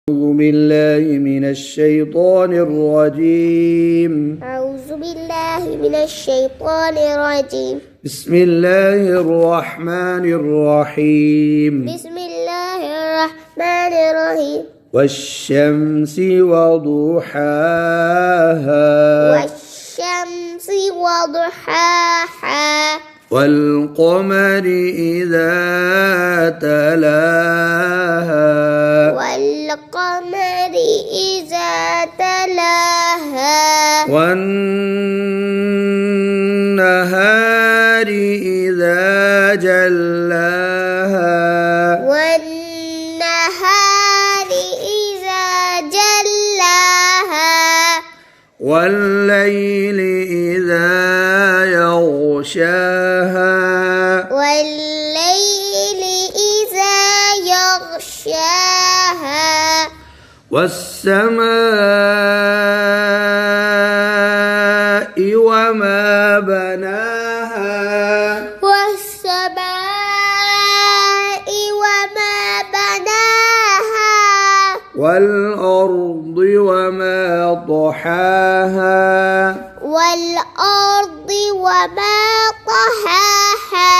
أعوذ بالله من الشيطان الرجيم. أعوذ بالله من الشيطان الرجيم. بسم الله الرحمن الرحيم. بسم الله الرحمن الرحيم. والشمس وضحاها والشمس وضحاها والقمر إذا تلاها والقمر إذا تلاها والنهار إذا جلاها والنهار إذا جلاها والليل إذا يغشاها والليل إذا يغشاها والسماء وما بناها والسماء وما بناها والأرض وما طحاها والأرض وما طحاها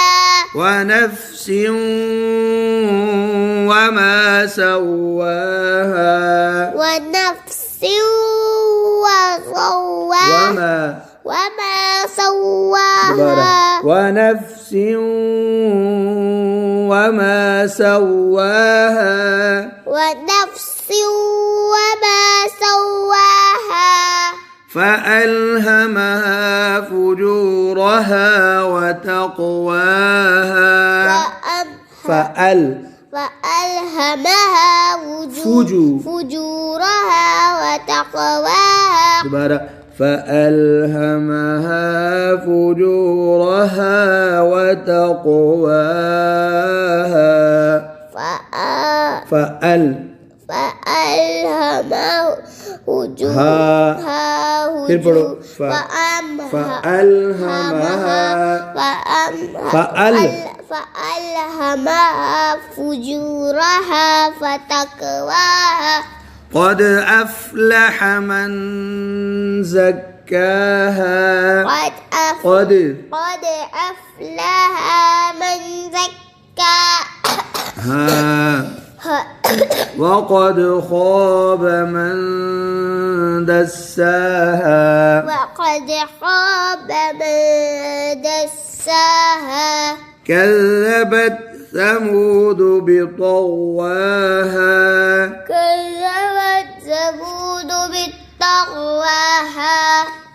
ونفس وما سواها ونفس وما سواها ونفس وما سواها ونفس وما سواها فألهمها فجورها وتقواها فألهمها فجورها وتقواها فألهمها فجورها وتقواها فألهمها فألهمها فجورها وتقواها قد أفلح من زكاها قد أفلح من زكاها وقد خاب من دساها كذبت ثمود بطغواها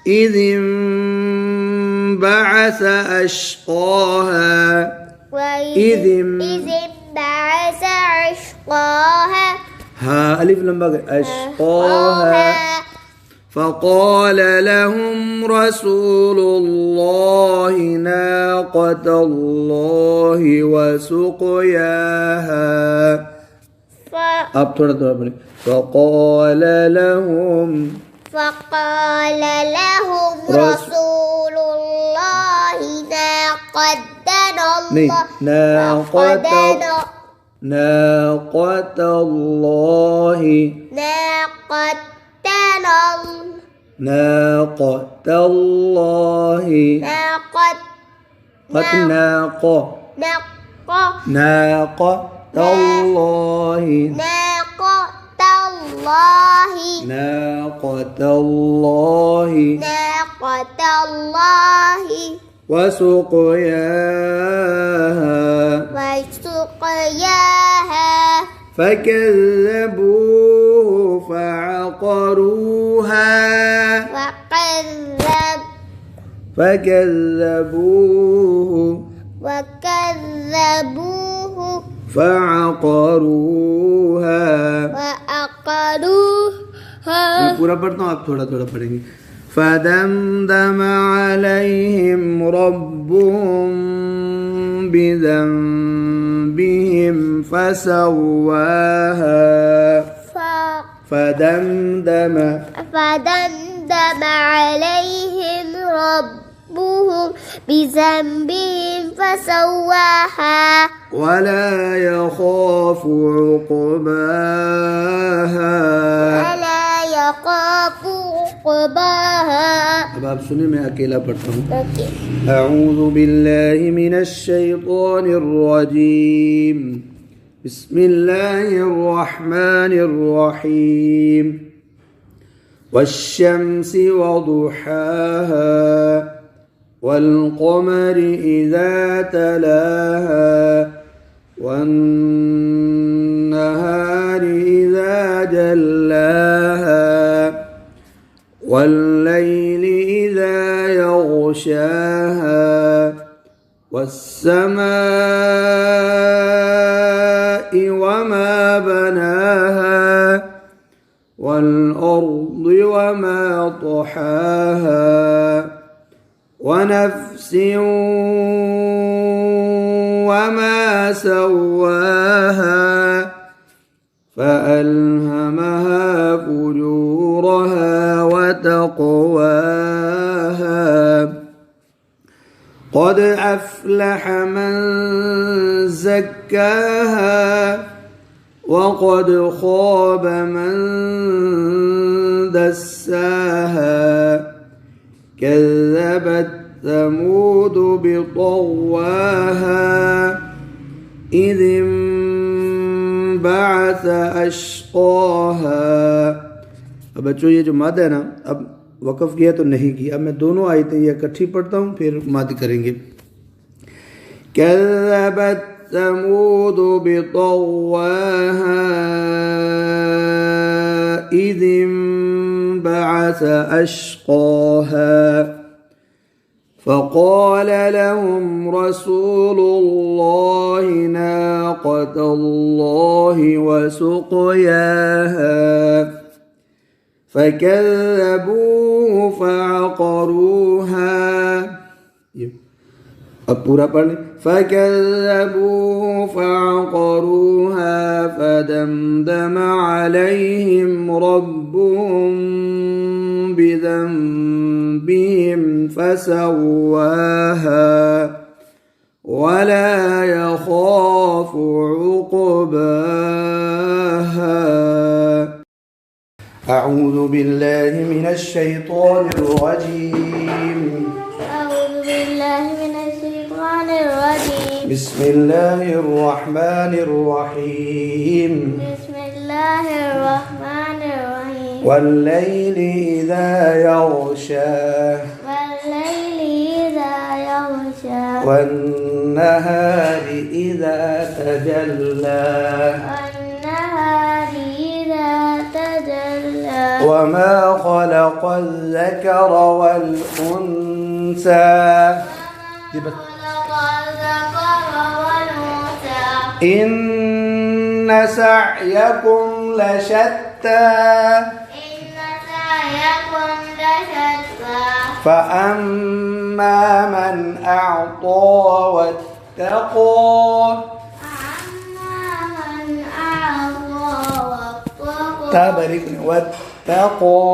إذ انبعث أشقاها بعث أشقاها ألف لام باء أشقاها فقال لهم رسول الله ناقة الله وسقياها فقال لهم رسول الله ناقة الله وسقياها فكذبوه فعقروها मैं पूरा पढ़ता हूँ आप थोड़ा थोड़ा पढ़ेंगे فدمدم عليهم ربهم بذنبهم فسواها فدمدم عليهم ربهم بذنبهم فسواها ولا يخاف عقباها صباها. अब आप सुनिए, मैं अकेला पढ़ता हूँ. Okay. أعوذ بالله من الشيطان الرجيم. بسم الله الرحمن الرحيم. والشمس وضحاها والقمر إذا تلاها والنهار إذا جلاها والليل إذا يغشاها والسماء وما بناها والأرض وما طحاها ونفس وما سواها فألهمها فجورها وتقواها قد أفلح من زكاها وقد خاب من دساها كذبت ثمود بطغواها إذ انبعث أشقاها. अब बच्चों ये जो मद है ना, अब वक़फ़ किया तो नहीं किया. अब मैं दोनों आयतें ये इकट्ठी पढ़ता हूँ, फिर मद करेंगे. कज़्ज़बत ثمود بطغواها إذ انبعث أشقاها فقال لهم رسول الله ناقة الله وسقياها فكذبوه فعقروها. अब पूरा पढ़ लें. فكذبوه فعقروها فدمدم عليهم ربهم بذنبهم فسواها ولا يخاف عقباها. أعوذ بالله من الشيطان الرجيم. أعوذ بالله من الشيطان الرجيم. بسم الله الرحمن الرحيم. بسم الله الرحمن الرحيم. والليل إذا يغشاه والليل إذا يغشى والنهار إذا تجلى والنهار إذا تجلى وما خلق الذكر والأنثى خلق الذكر والأنثى إن سعيكم لشتى إن سعيكم لشتى فأما من أعطى واتقى فأما من أعطى واتقى تبارك واتقى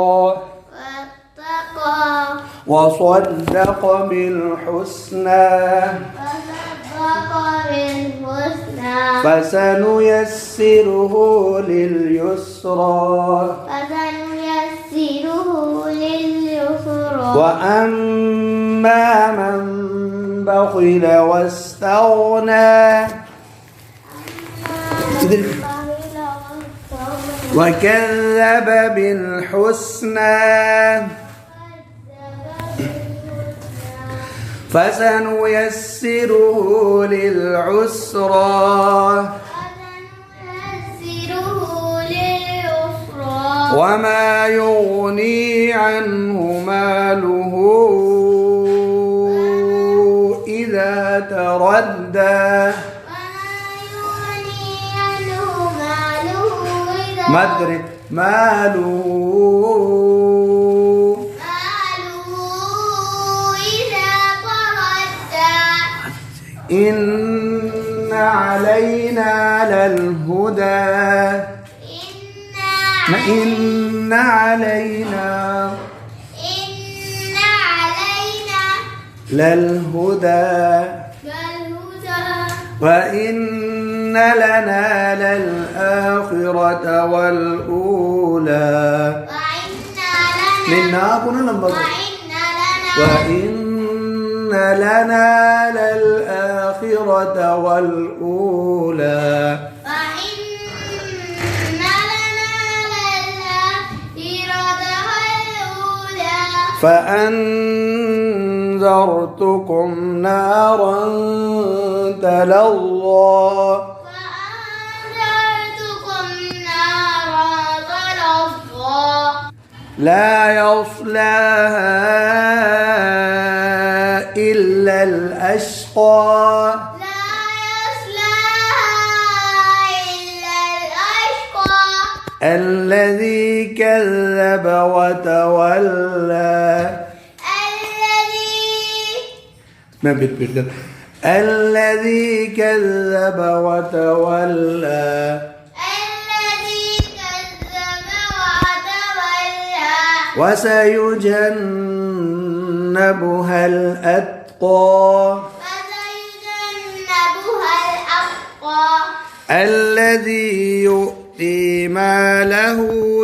وصدق بالحسنى بالحسنى فسنيسره لليسرى وأما من بخل واستغنى وكذب بالحسنى فسنيسره للعسرى وما يغني عنه ماله إذا تردى مدرك ماله إن علينا للهدى إن علينا للهدى وإن لنا للآخرة والأولى minna kuna lamba وإن لنا wa inna lana lal akhirata wal ula وإن لنا للآخرة والأولى فأنذرتكم نارا تلظى فأنذرتكم نارا تلظى لا يصلاها إلا الأشقى لا يصلاها إلا الأشقى الذي كذب وتولى ما بتقول الذي كذب وتولى الذي كذب وتولى وسيجنبها الأتقى وسيجنبها الأتقى الذي يؤتي ماله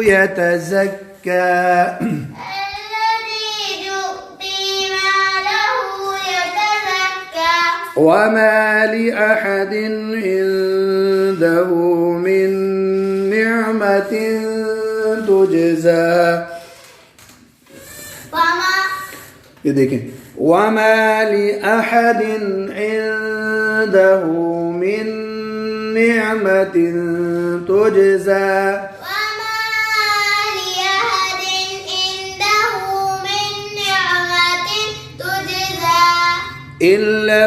يتزكى الذي يؤتي ماله يتزكى وما لأحد عنده من نعمة تجزى ये देखें وما لأحد عنده من نعمة تجزى وما لأحد عنده من نعمة تجزى إلا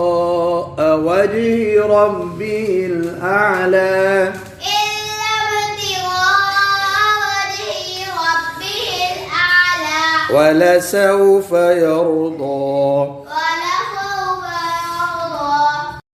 ابتغاء وجه ربه الأعلى إلا ابتغاء وجه ربه الأعلى ولسوف يرضى